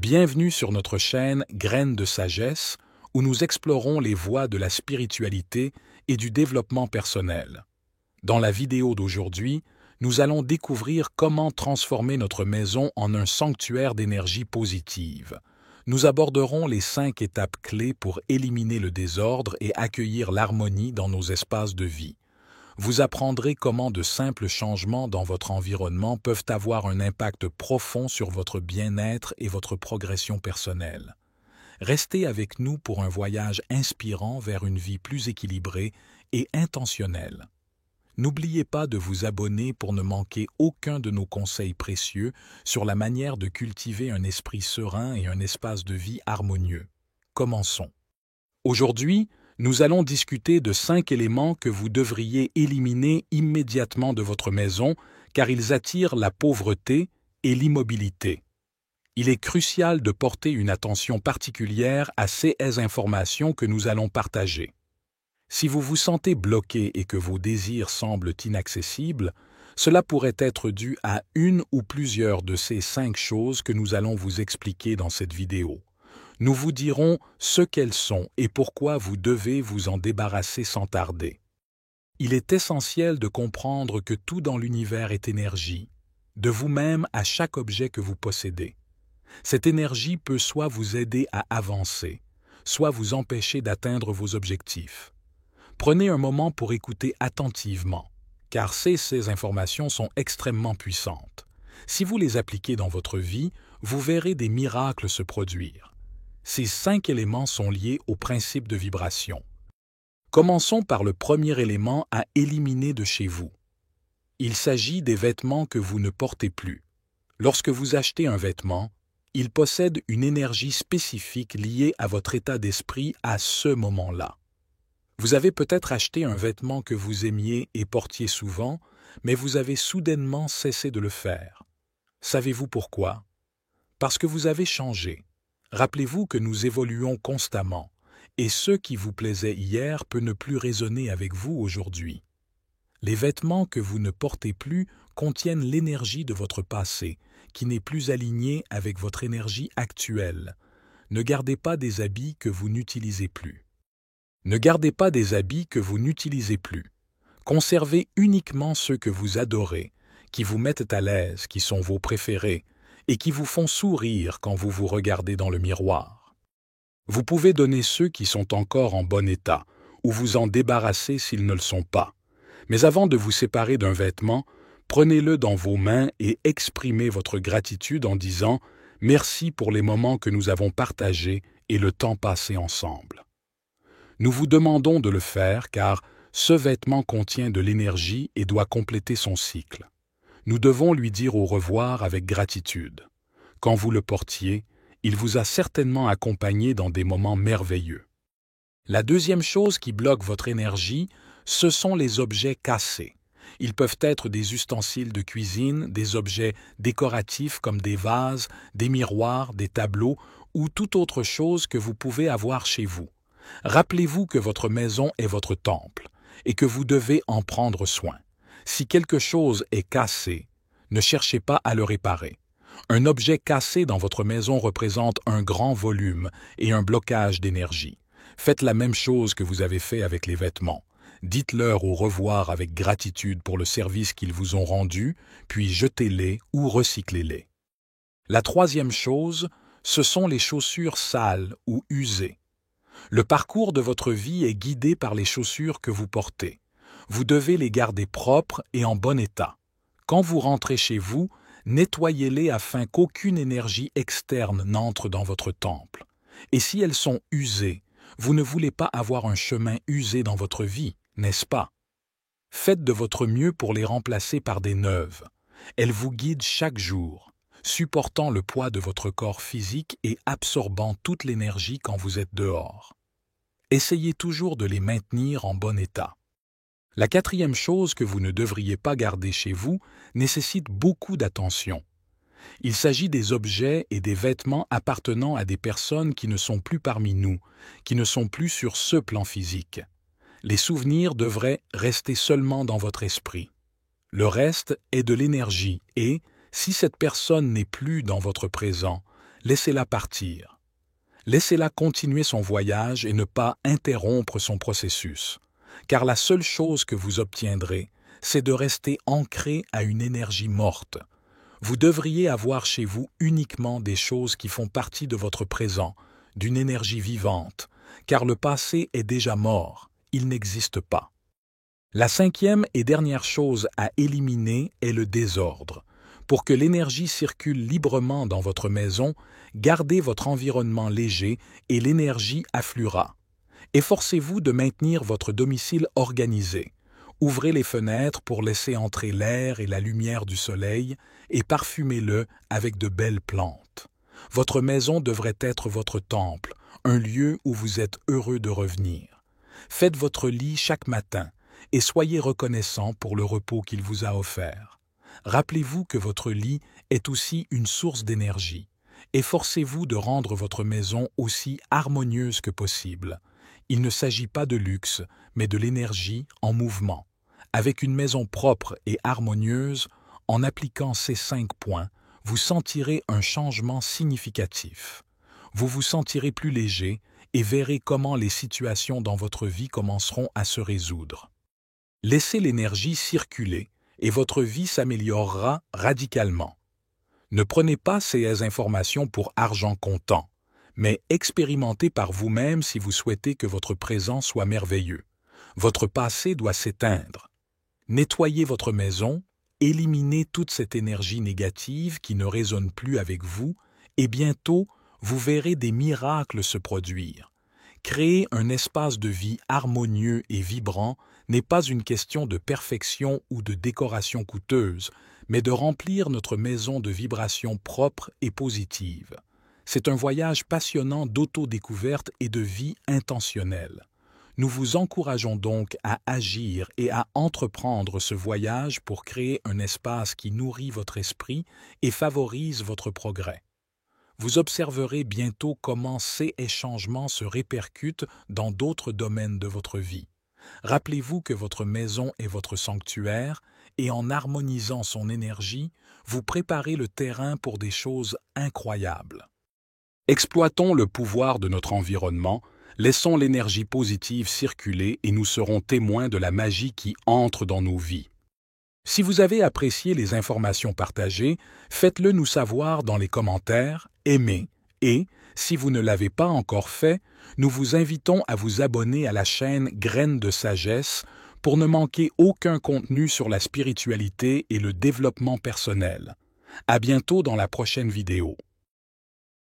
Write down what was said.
Bienvenue sur notre chaîne Graines de sagesse, où nous explorons les voies de la spiritualité et du développement personnel. Dans la vidéo d'aujourd'hui, nous allons découvrir comment transformer notre maison en un sanctuaire d'énergie positive. Nous aborderons les 5 étapes clés pour éliminer le désordre et accueillir l'harmonie dans nos espaces de vie. Vous apprendrez comment de simples changements dans votre environnement peuvent avoir un impact profond sur votre bien-être et votre progression personnelle. Restez avec nous pour un voyage inspirant vers une vie plus équilibrée et intentionnelle. N'oubliez pas de vous abonner pour ne manquer aucun de nos conseils précieux sur la manière de cultiver un esprit serein et un espace de vie harmonieux. Commençons. Aujourd'hui, nous allons discuter de 5 éléments que vous devriez éliminer immédiatement de votre maison car ils attirent la pauvreté et l'immobilité. Il est crucial de porter une attention particulière à ces informations que nous allons partager. Si vous vous sentez bloqué et que vos désirs semblent inaccessibles, cela pourrait être dû à une ou plusieurs de ces 5 choses que nous allons vous expliquer dans cette vidéo. Nous vous dirons ce qu'elles sont et pourquoi vous devez vous en débarrasser sans tarder. Il est essentiel de comprendre que tout dans l'univers est énergie, de vous-même à chaque objet que vous possédez. Cette énergie peut soit vous aider à avancer, soit vous empêcher d'atteindre vos objectifs. Prenez un moment pour écouter attentivement, car ces informations sont extrêmement puissantes. Si vous les appliquez dans votre vie, vous verrez des miracles se produire. Ces 5 éléments sont liés au principe de vibration. Commençons par le premier élément à éliminer de chez vous. Il s'agit des vêtements que vous ne portez plus. Lorsque vous achetez un vêtement, il possède une énergie spécifique liée à votre état d'esprit à ce moment-là. Vous avez peut-être acheté un vêtement que vous aimiez et portiez souvent, mais vous avez soudainement cessé de le faire. Savez-vous pourquoi? Parce que vous avez changé. Rappelez-vous que nous évoluons constamment, et ce qui vous plaisait hier peut ne plus résonner avec vous aujourd'hui. Les vêtements que vous ne portez plus contiennent l'énergie de votre passé, qui n'est plus alignée avec votre énergie actuelle. Ne gardez pas des habits que vous n'utilisez plus. Ne gardez pas des habits que vous n'utilisez plus. Conservez uniquement ceux que vous adorez, qui vous mettent à l'aise, qui sont vos préférés, et qui vous font sourire quand vous vous regardez dans le miroir. Vous pouvez donner ceux qui sont encore en bon état, ou vous en débarrasser s'ils ne le sont pas. Mais avant de vous séparer d'un vêtement, prenez-le dans vos mains et exprimez votre gratitude en disant « Merci pour les moments que nous avons partagés et le temps passé ensemble ». Nous vous demandons de le faire car ce vêtement contient de l'énergie et doit compléter son cycle. Nous devons lui dire au revoir avec gratitude. Quand vous le portiez, il vous a certainement accompagné dans des moments merveilleux. La deuxième chose qui bloque votre énergie, ce sont les objets cassés. Ils peuvent être des ustensiles de cuisine, des objets décoratifs comme des vases, des miroirs, des tableaux ou toute autre chose que vous pouvez avoir chez vous. Rappelez-vous que votre maison est votre temple et que vous devez en prendre soin. Si quelque chose est cassé, ne cherchez pas à le réparer. Un objet cassé dans votre maison représente un grand volume et un blocage d'énergie. Faites la même chose que vous avez fait avec les vêtements. Dites-leur au revoir avec gratitude pour le service qu'ils vous ont rendu, puis jetez-les ou recyclez-les. La troisième chose, ce sont les chaussures sales ou usées. Le parcours de votre vie est guidé par les chaussures que vous portez. Vous devez les garder propres et en bon état. Quand vous rentrez chez vous, nettoyez-les afin qu'aucune énergie externe n'entre dans votre temple. Et si elles sont usées, vous ne voulez pas avoir un chemin usé dans votre vie, n'est-ce pas? Faites de votre mieux pour les remplacer par des neuves. Elles vous guident chaque jour, supportant le poids de votre corps physique et absorbant toute l'énergie quand vous êtes dehors. Essayez toujours de les maintenir en bon état. La quatrième chose que vous ne devriez pas garder chez vous nécessite beaucoup d'attention. Il s'agit des objets et des vêtements appartenant à des personnes qui ne sont plus parmi nous, qui ne sont plus sur ce plan physique. Les souvenirs devraient rester seulement dans votre esprit. Le reste est de l'énergie et, si cette personne n'est plus dans votre présent, laissez-la partir. Laissez-la continuer son voyage et ne pas interrompre son processus, car la seule chose que vous obtiendrez, c'est de rester ancré à une énergie morte. Vous devriez avoir chez vous uniquement des choses qui font partie de votre présent, d'une énergie vivante, car le passé est déjà mort, il n'existe pas. La cinquième et dernière chose à éliminer est le désordre. Pour que l'énergie circule librement dans votre maison, gardez votre environnement léger et l'énergie affluera. Efforcez-vous de maintenir votre domicile organisé. Ouvrez les fenêtres pour laisser entrer l'air et la lumière du soleil et parfumez-le avec de belles plantes. Votre maison devrait être votre temple, un lieu où vous êtes heureux de revenir. Faites votre lit chaque matin et soyez reconnaissant pour le repos qu'il vous a offert. Rappelez-vous que votre lit est aussi une source d'énergie. Efforcez-vous de rendre votre maison aussi harmonieuse que possible. Il ne s'agit pas de luxe, mais de l'énergie en mouvement. Avec une maison propre et harmonieuse, en appliquant ces 5 points, vous sentirez un changement significatif. Vous vous sentirez plus léger et verrez comment les situations dans votre vie commenceront à se résoudre. Laissez l'énergie circuler et votre vie s'améliorera radicalement. Ne prenez pas ces informations pour argent comptant, mais expérimentez par vous-même si vous souhaitez que votre présent soit merveilleux. Votre passé doit s'éteindre. Nettoyez votre maison, éliminez toute cette énergie négative qui ne résonne plus avec vous, et bientôt, vous verrez des miracles se produire. Créer un espace de vie harmonieux et vibrant n'est pas une question de perfection ou de décoration coûteuse, mais de remplir notre maison de vibrations propres et positives. C'est un voyage passionnant d'autodécouverte et de vie intentionnelle. Nous vous encourageons donc à agir et à entreprendre ce voyage pour créer un espace qui nourrit votre esprit et favorise votre progrès. Vous observerez bientôt comment ces changements se répercutent dans d'autres domaines de votre vie. Rappelez-vous que votre maison est votre sanctuaire et en harmonisant son énergie, vous préparez le terrain pour des choses incroyables. Exploitons le pouvoir de notre environnement, laissons l'énergie positive circuler et nous serons témoins de la magie qui entre dans nos vies. Si vous avez apprécié les informations partagées, faites-le nous savoir dans les commentaires, aimez et, si vous ne l'avez pas encore fait, nous vous invitons à vous abonner à la chaîne Graines de Sagesse pour ne manquer aucun contenu sur la spiritualité et le développement personnel. À bientôt dans la prochaine vidéo.